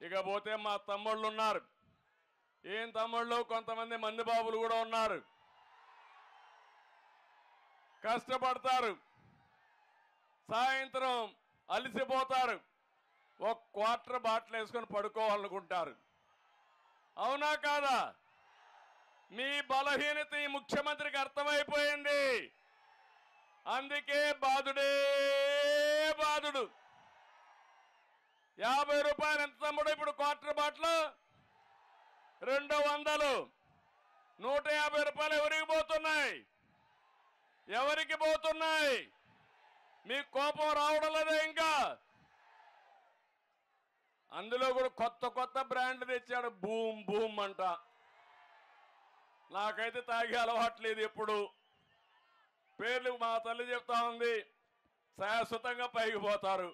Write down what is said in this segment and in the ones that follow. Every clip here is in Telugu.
ఇకపోతే మా తమ్ముళ్ళు ఉన్నారు. ఏం తమ్ముళ్ళు, కొంతమంది మంది బాబులు కూడా ఉన్నారు. కష్టపడతారు, సాయంత్రం అలసిపోతారు, ఒక క్వార్టర్ బాటిల్ వేసుకొని పడుకోవాలనుకుంటారు. అవునా కాదా? మీ బలహీనత ఈ ముఖ్యమంత్రికి అర్థమైపోయింది. అందుకే బాధుడే బాధుడు. 50 రూపాయలు ఎంత తమ్ముడు? ఇప్పుడు క్వార్టర్ బాటిల్ 200. 150 రూపాయలు ఎవరికి పోతున్నాయి? ఎవరికి పోతున్నాయి? మీకు కోపం రావడం లేదా? ఇంకా అందులో కూడా కొత్త కొత్త బ్రాండ్ తెచ్చాడు. బూమ్ బూమ్ అంట. నాకైతే తాగే అలవాట్లేదు. ఎప్పుడు పేర్లు మా తల్లి చెప్తా ఉంది, శాశ్వతంగా పైకి పోతారు.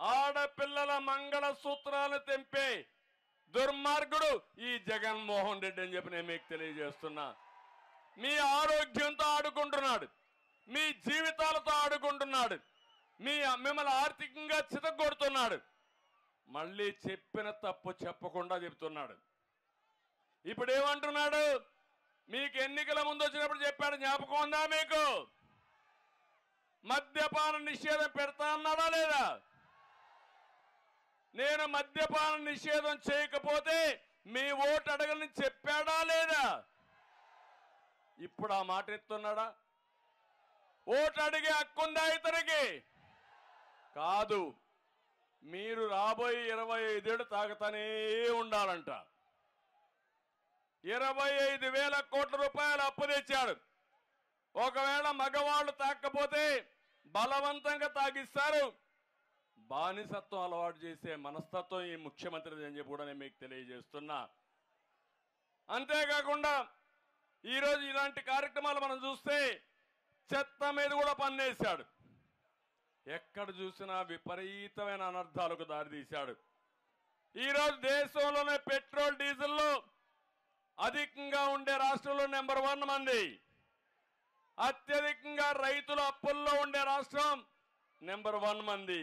ఆడపిల్లల మంగళ సూత్రాలు తెంపే దుర్మార్గుడు ఈ జగన్మోహన్ రెడ్డి అని చెప్పి నేను మీకు తెలియజేస్తున్నా. మీ ఆరోగ్యంతో ఆడుకుంటున్నాడు, మీ జీవితాలతో ఆడుకుంటున్నాడు, మిమ్మల్ని ఆర్థికంగా చితగొడుతున్నాడు. మళ్ళీ చెప్పిన తప్పు చెప్పకుండా చెప్తున్నాడు. ఇప్పుడు ఏమంటున్నాడు? మీకు ఎన్నికల ముందు వచ్చినప్పుడు చెప్పాడు, జ్ఞాపకం ఉందా మీకు? మద్యపాన నిషేధం పెడతా అన్నాడా లేదా? నేను మద్యపాన నిషేధం చేయకపోతే మీ ఓటు అడగని చెప్పాడా లేదా? ఇప్పుడు ఆ మాట ఎత్తున్నాడా? ఓటు అడిగే హక్కుందా ఇతనికి? కాదు. మీరు రాబోయే 25 ఏళ్ళు తాగుతానే ఉండాలంట. 25,000 కోట్ల రూపాయలు అప్పు తెచ్చాడు. ఒకవేళ మగవాళ్ళు తాకపోతే బలవంతంగా తాగిస్తారు. బానిసత్వం అలవాటు చేసే మనస్తత్వం ఈ ముఖ్యమంత్రి అని చెప్పి కూడా నేను మీకు తెలియజేస్తున్నా. అంతేకాకుండా ఈరోజు ఇలాంటి కార్యక్రమాలు మనం చూస్తే చెత్త మీద కూడా పన్నేశాడు. ఎక్కడ చూసినా విపరీతమైన అనర్థాలకు దారితీశాడు. ఈరోజు దేశంలోనే పెట్రోల్ డీజిల్లో అధికంగా ఉండే రాష్ట్రంలో నెంబర్ 1 మంది, అత్యధికంగా రైతుల అప్పుల్లో ఉండే రాష్ట్రం నెంబర్ 1 మంది.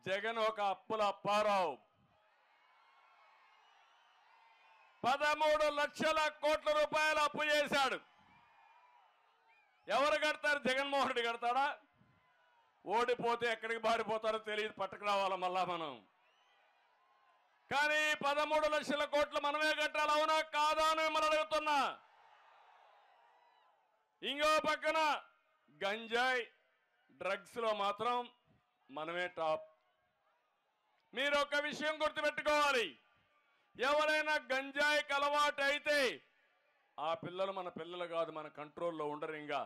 జగన్ ఒక అప్పుల అప్పారావు. 13 లక్షల కోట్ల రూపాయలు అప్పు చేశాడు. ఎవరు కడతారు? జగన్మోహన్ రెడ్డి కడతాడా? ఓడిపోతే ఎక్కడికి బారిపోతారో తెలియదు, పట్టుకు రావాలా మళ్ళా మనం. కానీ 13 లక్షల కోట్లు మనమే కట్టాలి. అవునా కాదా అని మిమ్మల్ని అడుగుతున్నా. ఇంకో పక్కన గంజాయి డ్రగ్స్ లో మాత్రం మనమే టాప్. మీరు ఒక విషయం గుర్తుపెట్టుకోవాలి, ఎవరైనా గంజాయికి అలవాటు అయితే ఆ పిల్లలు మన పిల్లలు కాదు, మన కంట్రోల్లో ఉండరు. ఇంకా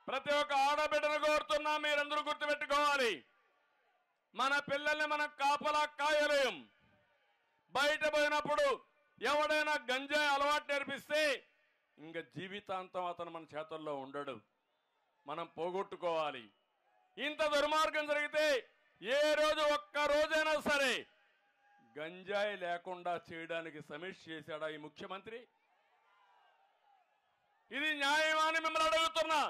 ప్రతి ఒక్క ఆడబిడ్డను కోరుతున్నా, మీరందరూ గుర్తుపెట్టుకోవాలి, మన పిల్లల్ని మనం కాపలా కాయలేం. బయట పోయినప్పుడు ఎవడైనా గంజాయి అలవాటు నేర్పిస్తే ఇంకా జీవితాంతం అతను మన చేతుల్లో ఉండడు. మనం పోగొట్టుకోవాలి. ఇంత దుర్మార్గం జరిగితే ఏ రోజు ఒక్క రోజైనా సరే గంజాయి లేకుండా చేయడానికి సమీక్ష చేశాడా ఈ ముఖ్యమంత్రి? ఇది న్యాయమా అని మిమ్మల్ని అడుగుతున్నా.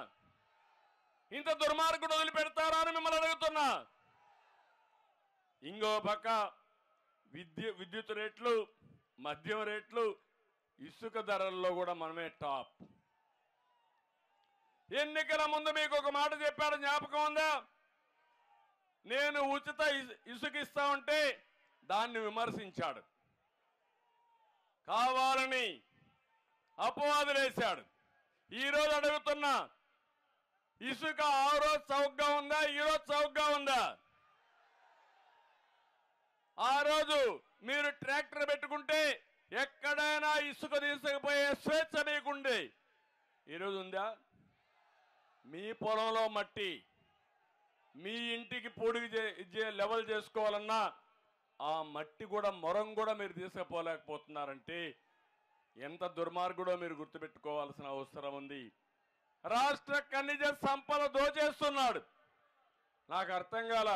ఇంత దుర్మార్గుడు వదిలిపెడతారా అని మిమ్మల్ని అడుగుతున్నా. ఇంకో పక్క విద్యుత్ రేట్లు, మద్యం రేట్లు, ఇసుక ధరల్లో కూడా మనమే టాప్. ఎన్నికల ముందు మీకు ఒక మాట చెప్పాడు, జ్ఞాపకం ఉందా? నేను ఉచిత ఇసుక ఇస్తా ఉంటే దాన్ని విమర్శించాడు, కావాలని అపవాదులేశాడు. ఈరోజు అడుగుతున్నా, ఇసుక ఆ రోజు చౌకగా ఉందా? ఈరోజు చౌకగా ఉందా? ఆ రోజు మీరు ట్రాక్టర్ పెట్టుకుంటే ఎక్కడైనా ఇసుక తీసుకుపోయే స్వేచ్ఛ మీకుండే. ఈరోజు ఉందా? మీ పొలంలో మట్టి మీ ఇంటికి పొడిగి లెవెల్ చేసుకోవాలన్నా ఆ మట్టి కూడా మొరం కూడా మీరు తీసుకుపోలేకపోతున్నారంటే ఎంత దుర్మార్గుడో మీరు గుర్తుపెట్టుకోవాల్సిన అవసరం ఉంది. రాష్ట్ర ఖనిజ సంపద దోచేస్తున్నాడు. నాకు అర్థం కాల,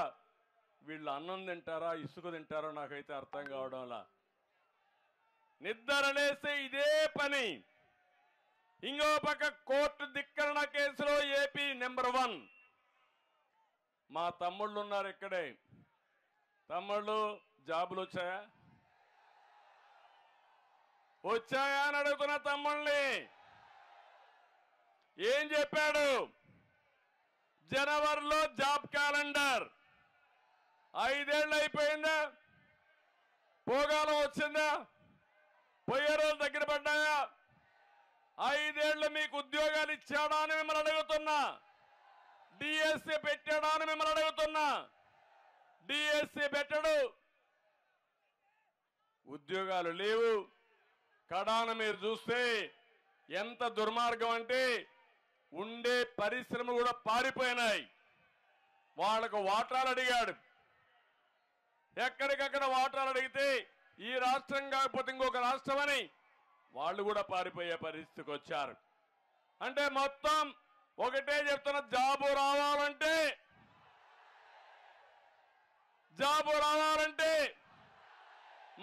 వీళ్ళు అన్నం తింటారా ఇసుక తింటారో నాకైతే అర్థం కావడంలా. నిద్రలేస్తే ఇదే పని. ఇంకో పక్క కోర్టు ధిక్కరణ కేసులో ఏపీ నెంబర్ 1. మా తమ్ముళ్ళు ఉన్నారు ఇక్కడే, తమ్ముళ్ళు జాబులు వచ్చాయా? వచ్చాయా అని అడుగుతున్న తమ్ముళ్ళని. ఏం చెప్పాడు? జనవరిలో జాబ్ క్యాలెండర్. 5 ఏళ్ళు అయిపోయిందా? పోగాలం వచ్చిందా? పోయే రోజులు దగ్గర పడ్డాయా? 5 ఏళ్ళు మీకు ఉద్యోగాలు ఇచ్చాడా అని మిమ్మల్ని అడుగుతున్నా. డిఎస్సి పెట్టాడా అని మిమ్మల్ని అడుగుతున్నా. డిఎస్సి పెట్టడు, ఉద్యోగాలు లేవు. కడాన మీరు చూస్తే ఎంత దుర్మార్గం అంటే ఉండే పరిశ్రమలు కూడా పారిపోయినాయి. వాళ్ళకు వాటాలు అడిగాడు. ఎక్కడికక్కడ వాటాలు అడిగితే ఈ రాష్ట్రం కాకపోతే ఇంకొక రాష్ట్రం అని వాళ్ళు కూడా పారిపోయే పరిస్థితికి వచ్చారు. అంటే మొత్తం ఒకటే చెప్తున్న, జాబు రావాలంటే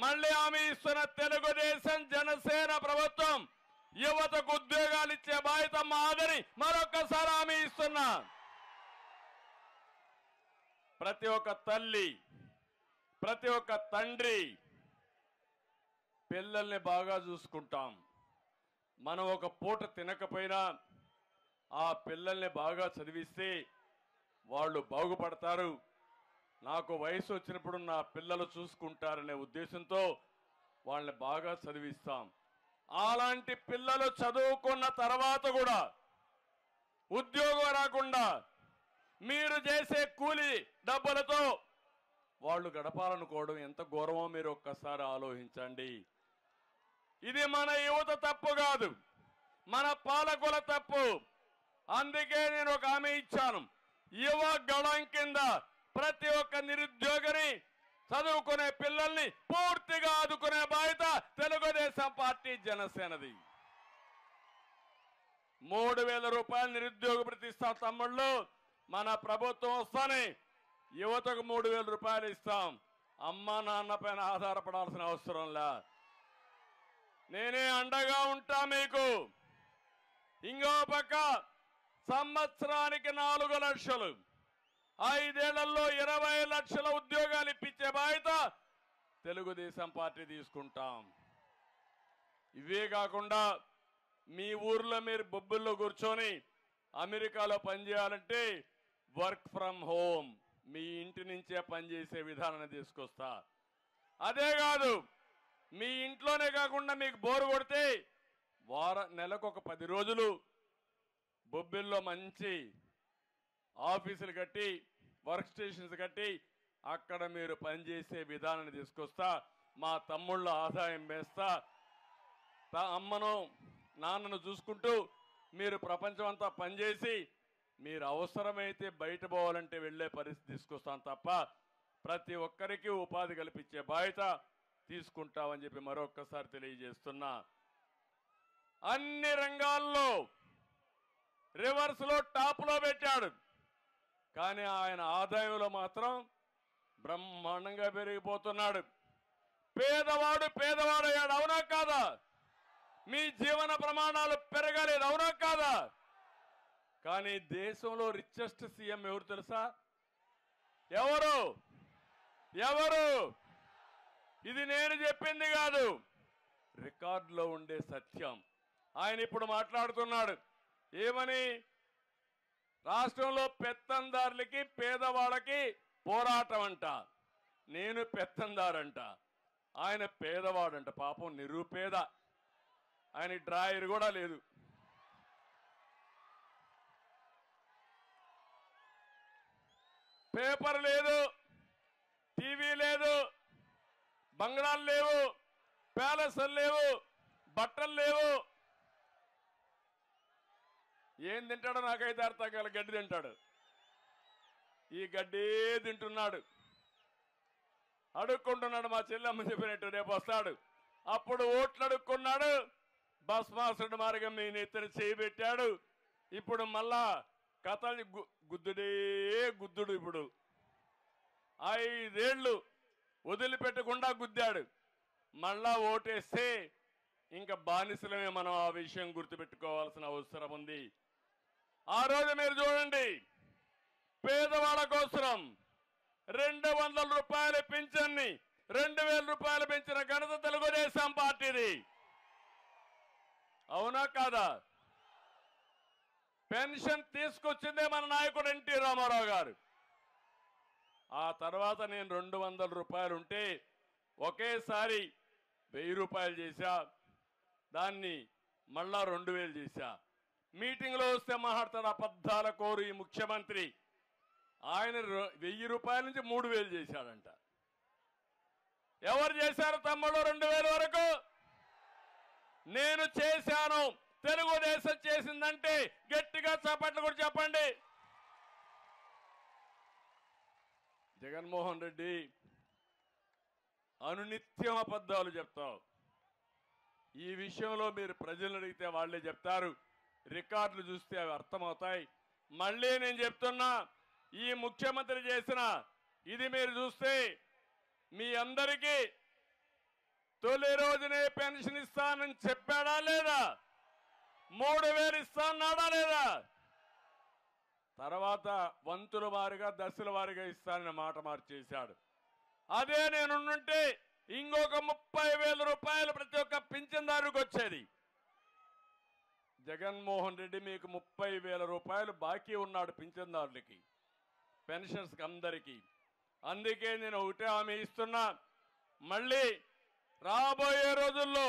మళ్ళీ హామీ ఇస్తున్న తెలుగుదేశం జనసేన ప్రభుత్వం యువతకు ఉద్యోగాలు ఇచ్చే బాధ్యత మాదని మరొక్కసారి హామీ ఇస్తున్నా. ప్రతి ఒక్క తల్లి, ప్రతి ఒక్క తండ్రి పిల్లల్ని బాగా చూసుకుంటాం. మనం ఒక పూట తినకపోయినా ఆ పిల్లల్ని బాగా చదివిస్తే వాళ్ళు బాగుపడతారు. నాకు వయసు వచ్చినప్పుడు నా పిల్లలు చూసుకుంటారనే ఉద్దేశంతో వాళ్ళని బాగా చదివిస్తాం. అలాంటి పిల్లలు చదువుకున్న తర్వాత కూడా ఉద్యోగం రాకుండా మీరు చేసే కూలి డబ్బులతో వాళ్ళు గడపాలనుకోవడం ఎంత ఘోరమో మీరు ఒక్కసారి ఆలోచించండి. ఇది మన యువత తప్పు కాదు, మన పాలకుల తప్పు. అందుకే నేను ఒక హామీ ఇచ్చాను. యువ గళం కింద ప్రతి ఒక్క నిరుద్యోగిని, చదువుకునే పిల్లల్ని పూర్తిగా ఆదుకునే బాధ్యత తెలుగుదేశం పార్టీ జనసేనది. 3000 రూపాయలు నిరుద్యోగ భృతి ఇస్తాం తమ్ముళ్ళు. మన ప్రభుత్వం వస్తానే యువతకు 3000 రూపాయలు ఇస్తాం. అమ్మ నాన్న పైన ఆధారపడాల్సిన అవసరంలా. నేనే అండగా ఉంటా మీకు. ఇంకో పక్క సంవత్సరానికి 4 లక్షలు, 5 ఏళ్లలో 20 లక్షల ఉద్యోగాలు ఇప్పించే బాధ్యత తెలుగుదేశం పార్టీ తీసుకుంటాం. ఇవే కాకుండా మీ ఊర్లో మీరు బొబ్బుల్లో కూర్చొని అమెరికాలో పనిచేయాలంటే వర్క్ ఫ్రమ్ హోమ్, మీ ఇంటి నుంచే పనిచేసే విధానాన్ని తీసుకొస్తా. అదే కాదు, మీ ఇంట్లోనే కాకుండా మీకు బోరు కొడితే నెలకు ఒక 10 రోజులు బొబ్బిల్లో మంచి ఆఫీసులు కట్టి, వర్క్ స్టేషన్స్ కట్టి అక్కడ మీరు పనిచేసే విధానాన్ని తీసుకొస్తా. మా తమ్ముళ్ళ ఆదాయం వేస్తా. అమ్మను నాన్నను చూసుకుంటూ మీరు ప్రపంచం అంతా పనిచేసి మీరు అవసరమైతే బయట పోవాలంటే వెళ్లే పరిస్థితి తీసుకొస్తాం తప్ప ప్రతి ఒక్కరికి ఉపాధి కల్పించే బాధ్యత తీసుకుంటామని చెప్పి మరొక్కసారి తెలియజేస్తున్నా. అన్ని రంగాల్లో రివర్స్ లో టాప్ లో పెట్టాడు. కానీ ఆయన ఆదాయంలో మాత్రం బ్రహ్మాండంగా పెరిగిపోతున్నాడు. పేదవాడయ్యాడు. అవునా కాదా? మీ జీవన ప్రమాణాలు పెరగలేదు. అవునా కాదా? కానీ దేశంలో రిచెస్ట్ సీఎం ఎవరు తెలుసా? ఎవరు? ఇది నేను చెప్పింది కాదు, రికార్డులో ఉండే సత్యం. ఆయన ఇప్పుడు మాట్లాడుతున్నాడు. ఏమని? రాష్ట్రంలో పెత్తందారులకి పేదవాళ్ళకి పోరాటం అంట. నేను పెత్తందారంట, ఆయన పేదవాడంట. పాపం నిరుపేద. ఆయన డ్రాయర్ కూడా లేదు. పేపర్ లేదు, టీవీ లేదు, బంగ్లాలు లేవు, ప్యాలెస్లు లేవు, బట్టలు లేవు. ఏం తింటాడో నాకైతే అర్థం కాల. గడ్డి తింటాడు. ఈ గడ్డే తింటున్నాడు. అడుక్కుంటున్నాడు. మా చెల్లెమ్మ చెప్పినట్టు రేపు వస్తాడు. అప్పుడు ఓట్లు అడుక్కున్నాడు. భస్మాసుడు మార్గం మీ నెత్తిన చేయబెట్టాడు. ఇప్పుడు మళ్ళా కథల్ని గుద్దుడు. ఇప్పుడు 5 ఏళ్ళు వదిలిపెట్టకుండా గుద్దాడు. మళ్ళా ఓటేస్తే ఇంకా బానిసలమే. మనం ఆ విషయం గుర్తుపెట్టుకోవాల్సిన అవసరం ఉంది. ఆ రోజు మీరు చూడండి, పేదవాళ్ళ కోసం 200 రూపాయల పింఛన్ని 2000 రూపాయలు పెంచిన ఘనత తెలుగుదేశం పార్టీది. అవునా కాదా? పెన్షన్ తీసుకొచ్చిందే మన నాయకుడు ఎన్టీ రామారావు గారు. ఆ తర్వాత నేను 200 రూపాయలు ఉంటే ఒకేసారి 1000 రూపాయలు చేశా. దాన్ని మళ్ళా 2000 చేశా. మీటింగ్లో వస్తే మాట్లాడతాడు అబద్ధాల కోరు ఈ ముఖ్యమంత్రి. ఆయన 1000 రూపాయల నుంచి 3000 చేశాడంట. ఎవరు చేశారు తమ్ముడు 2000 వరకు? నేను చేశాను. తెలుగుదేశం చేసిందంటే గట్టిగా చప్పట్లు కూడా చెప్పండి. జగన్మోహన్ రెడ్డి అనునిత్యం అబద్ధాలు చెప్తావు. ఈ విషయంలో మీరు ప్రజలను అడిగితే వాళ్ళే చెప్తారు. రికార్డులు చూస్తే అవి అర్థమవుతాయి. మళ్ళీ నేను చెప్తున్నా, ఈ ముఖ్యమంత్రి చేసిన ఇది మీరు చూస్తే మీ అందరికీ తొలి రోజునే పెన్షన్ ఇస్తానని చెప్పాడా లేదా? 3000 ఇస్తానన్నాడా లేదా? తర్వాత వంతుల వారిగా దశల వారిగా ఇస్తానని మాట మార్చేశాడు. అదే నేనుంటే ఇంకొక 30,000 రూపాయలు ప్రతి ఒక్క పింఛన్దారుకు వచ్చేది. జగన్మోహన్ రెడ్డి మీకు 30,000 రూపాయలు బాకీ ఉన్నాడు పింఛన్దారులకి, పెన్షన్స్ అందరికీ. అందుకే నేను ఒకటే హామీ ఇస్తున్నా, మళ్ళీ రాబోయే రోజుల్లో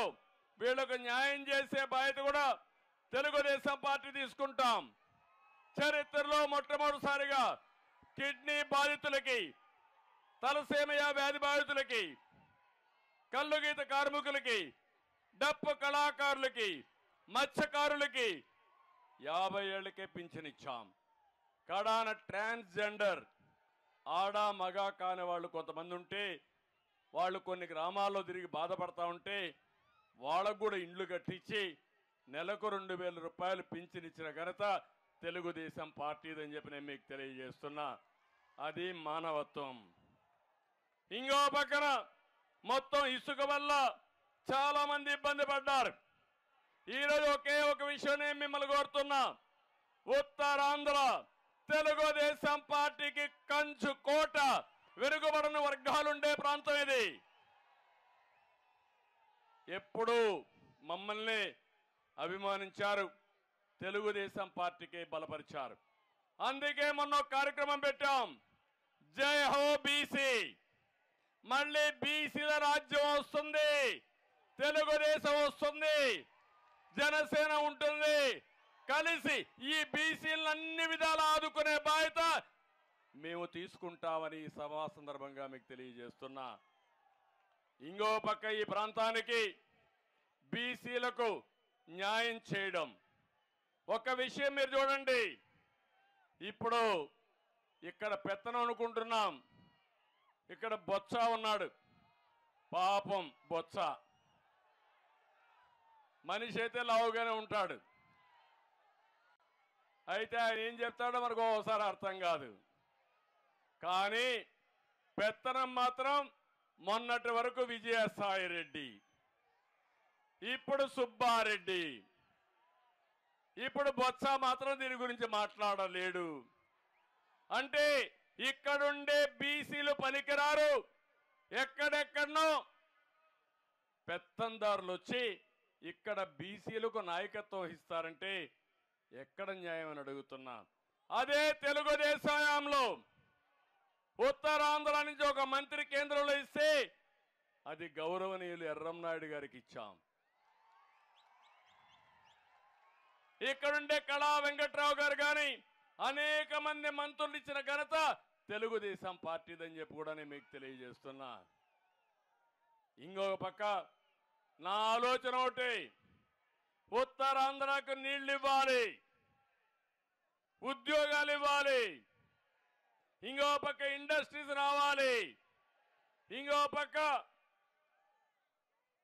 వీళ్ళకు న్యాయం చేసే బాధ్యత కూడా తెలుగుదేశం పార్టీ తీసుకుంటాం. చరిత్రలో మొట్టమొదటిసారిగా కిడ్నీ బాధితులకి, తలసేమియా వ్యాధి బాధితులకి, కల్లుగీత కార్మికులకి, డప్పు కళాకారులకి, మత్స్యకారులకి 50 ఏళ్లకే పింఛనిచ్చాం. కడాన ట్రాన్స్జెండర్ ఆడ మగ కాని వాళ్ళు కొంతమంది ఉంటే వాళ్ళు కొన్ని గ్రామాల్లో తిరిగి బాధపడతా ఉంటే వాళ్ళకు కూడా ఇండ్లు కట్టించి నెలకు 2000 రూపాయలు పింఛనిచ్చిన ఘనత తెలుగుదేశం పార్టీదని చెప్పి నేను మీకు తెలియజేస్తున్నా. అది మానవత్వం. ఇంకో పక్కన మొత్తం ఇసుక వల్ల చాలా మంది ఇబ్బంది పడ్డారు. ఈరోజు ఒకే ఒక విషయం నేను మిమ్మల్ని కోరుతున్నా, ఉత్తరాంధ్ర తెలుగుదేశం పార్టీకి కంచు కోట, వెనుకబడిన వర్గాలుండే ప్రాంతం ఇది. ఎప్పుడూ మమ్మల్ని అభిమానించారు, తెలుగుదేశం పార్టీకి బలపరిచారు. అందుకే మొన్న ఒక కార్యక్రమం పెట్టాం, జై హో బీసీ. మళ్ళీ బీసీల రాజ్యం వస్తుంది, తెలుగుదేశం వస్తుంది, జనసేన ఉంటుంది. కలిసి ఈ బీసీలను అన్ని విధాలు ఆదుకునే బాధ్యత మేము తీసుకుంటామని ఈ సభా సందర్భంగా మీకు తెలియజేస్తున్నా. ఇంకో పక్క ఈ ప్రాంతానికి బీసీలకు న్యాయం చేయడం. ఒక విషయం మీరు చూడండి, ఇప్పుడు ఇక్కడ పెత్తనం అనుకుంటున్నాం, ఇక్కడ బొత్స ఉన్నాడు. పాపం బొత్స మనిషి అయితే లావుగానే ఉంటాడు. అయితే ఆయన ఏం చెప్తాడో మనకు ఒకసారి అర్థం కాదు. కానీ పెత్తనం మాత్రం మొన్నటి వరకు విజయసాయి రెడ్డి, ఇప్పుడు సుబ్బారెడ్డి, ఇప్పుడు బొత్స మాత్రం దీని గురించి మాట్లాడలేడు. అంటే ఇక్కడుండే బీసీలు పనికిరారు, ఎక్కడెక్కడనో పెత్తందారులు వచ్చి ఇక్కడ బీసీలకు నాయకత్వం వహిస్తారంటే ఎక్కడ న్యాయం అని అడుగుతున్నా. అదే తెలుగుదేశం హయాంలో ఉత్తరాంధ్ర నుంచి ఒక మంత్రి కేంద్రంలో ఇస్తే అది గౌరవనీయులు ఎర్రంనాయుడు గారికి ఇచ్చాం. ఇక్కడుండే కళా వెంకట్రావు గారు కానీ అనేక మంది మంత్రులు ఇచ్చిన ఘనత తెలుగుదేశం పార్టీదని చెప్పి కూడా నేను మీకు తెలియజేస్తున్నా. ఇంకొక పక్క నా ఆలోచన ఒకటి, ఉత్తరాంధ్రకు నీళ్లు ఇవ్వాలి, ఉద్యోగాలు ఇవ్వాలి, ఇంకో పక్క ఇండస్ట్రీస్ రావాలి, ఇంకో పక్క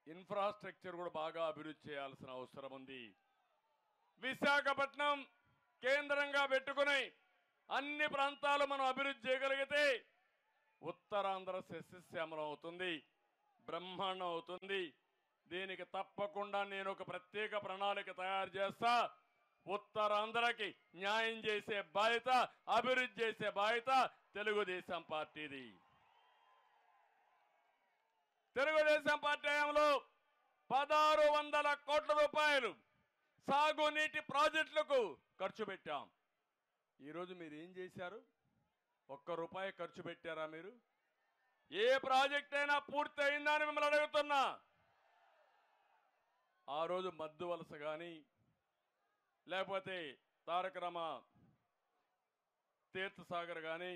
ఇన్ఫ్రాస్ట్రక్చర్ కూడా బాగా అభివృద్ధి చేయాల్సిన అవసరం ఉంది. విశాఖపట్నం కేంద్రంగా పెట్టుకుని అన్ని ప్రాంతాలు మనం అభివృద్ధి చేయగలిగితే ఉత్తరాంధ్ర సస్యశ్యామలం అవుతుంది, బ్రహ్మాండం అవుతుంది. దీనికి తప్పకుండా నేను ఒక ప్రత్యేక ప్రణాళిక తయారు చేస్తా. ఉత్తరాంధ్రకి న్యాయం చేసే బాధ్యత, అభివృద్ధి చేసే బాధ్యత తెలుగుదేశం పార్టీది. తెలుగుదేశం పార్టీ హయాంలో 1600 కోట్ల రూపాయలు సాగునీటి ప్రాజెక్టులకు ఖర్చు పెట్టాం. ఈరోజు మీరు ఏం చేశారు? ఒక్క రూపాయి ఖర్చు పెట్టారా మీరు? ఏ ప్రాజెక్ట్ అయినా పూర్తి అయిందా అని మిమ్మల్ని అడుగుతున్నా. ఆ రోజు మద్దు వలస కానీ లేకపోతే తారక రామ తీర్థసాగర్ కానీ